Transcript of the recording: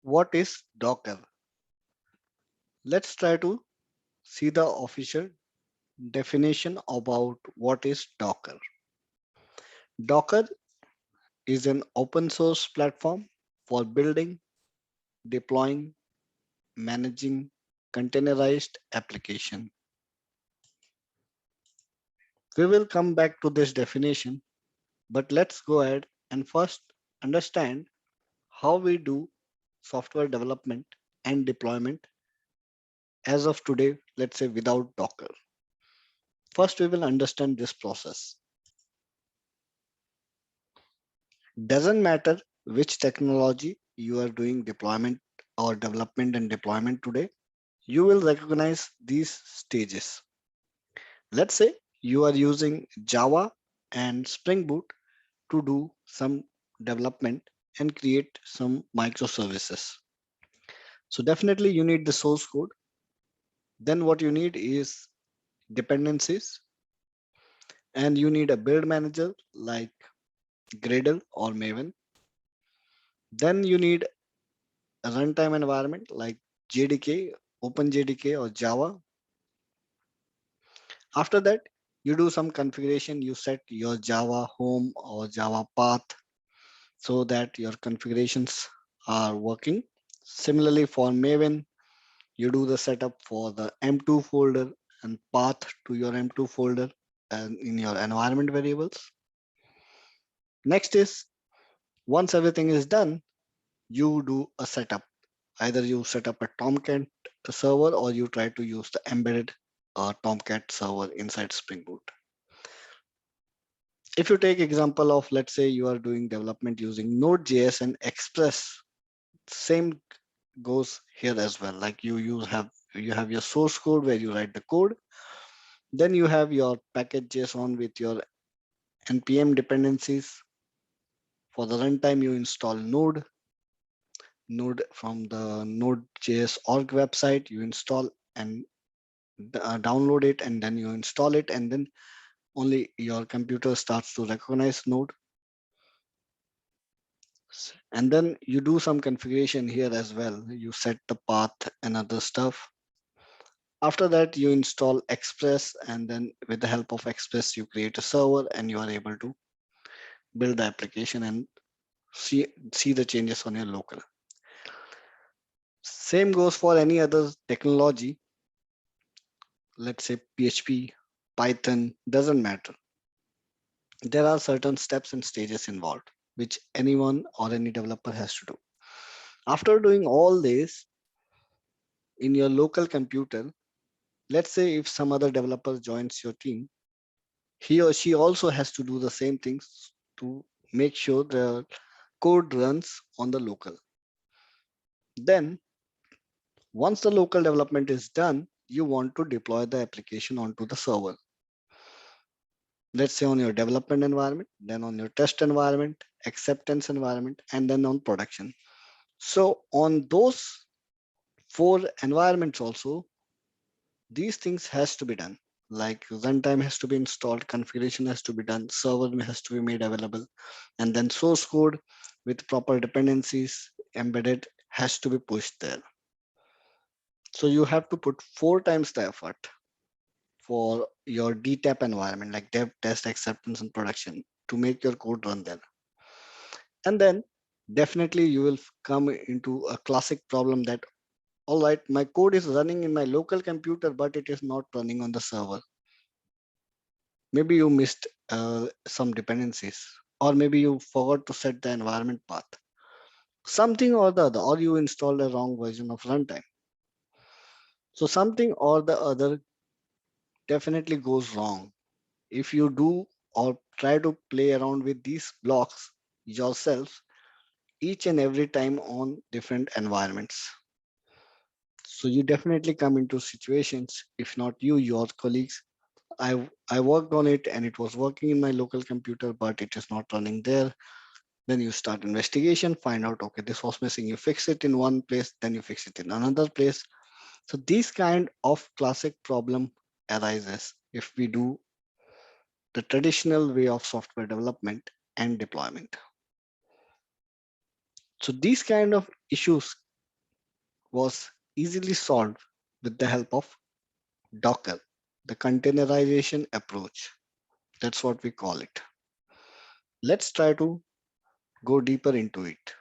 What is Docker? Let's try to see the official definition about what is Docker. Docker is an open source platform for building, deploying, managing containerized application. We will come back to this definition, but let's go ahead and first understand how we do software development and deployment as of today, let's say without Docker. First, we will understand this process. Doesn't matter which technology you are doing deployment or development and deployment today, you will recognize these stages. Let's say you are using Java and Spring Boot to do some development and create some microservices. So definitely you need the source code. Then what you need is dependencies, and you need a build manager like Gradle or Maven. Then you need a runtime environment like JDK, OpenJDK or Java. After that, you do some configuration. You set your Java home or Java path so that your configurations are working. Similarly, for Maven, you do the setup for the M2 folder and path to your M2 folder and in your environment variables. Next is once everything is done, you do a setup. Either you set up a Tomcat server or you try to use the embedded Tomcat server inside Spring Boot. If you take example of, let's say you are doing development using Node.js and Express, same goes here as well. Like you have your source code where you write the code, then you have your package.json with your npm dependencies. For the runtime, you install Node from the Node.js org website. You install and download it, and then you install it, and then only your computer starts to recognize Node. And then you do some configuration here as well. You set the path and other stuff. After that, you install Express, and then with the help of Express, you create a server and you are able to build the application and see the changes on your local. Same goes for any other technology. Let's say PHP, Python, doesn't matter. There are certain steps and stages involved, which anyone or any developer has to do. After doing all this in your local computer, let's say if some other developer joins your team, he or she also has to do the same things to make sure the code runs on the local. Then, once the local development is done, you want to deploy the application onto the server. Let's say on your development environment, then on your test environment, acceptance environment, and then on production. So on those four environments also, these things has to be done. Like runtime has to be installed, configuration has to be done, server has to be made available, and then source code with proper dependencies embedded has to be pushed there. So you have to put 4 times the effort for your DTAP environment, like dev, test, acceptance, and production, to make your code run there. And then definitely you will come into a classic problem that, all right, my code is running in my local computer, but it is not running on the server. Maybe you missed some dependencies, or maybe you forgot to set the environment path. Something or the other, or you installed a wrong version of runtime. So something or the other definitely goes wrong. If you do or try to play around with these blocks yourself each and every time on different environments. So you definitely come into situations, if not you, your colleagues. I worked on it and it was working in my local computer, but it is not running there. Then you start investigation, find out, okay, this was missing. You fix it in one place, then you fix it in another place. So these kind of classic problem arises if we do the traditional way of software development and deployment. So these kind of issues was easily solved with the help of Docker, the containerization approach. That's what we call it. Let's try to go deeper into it.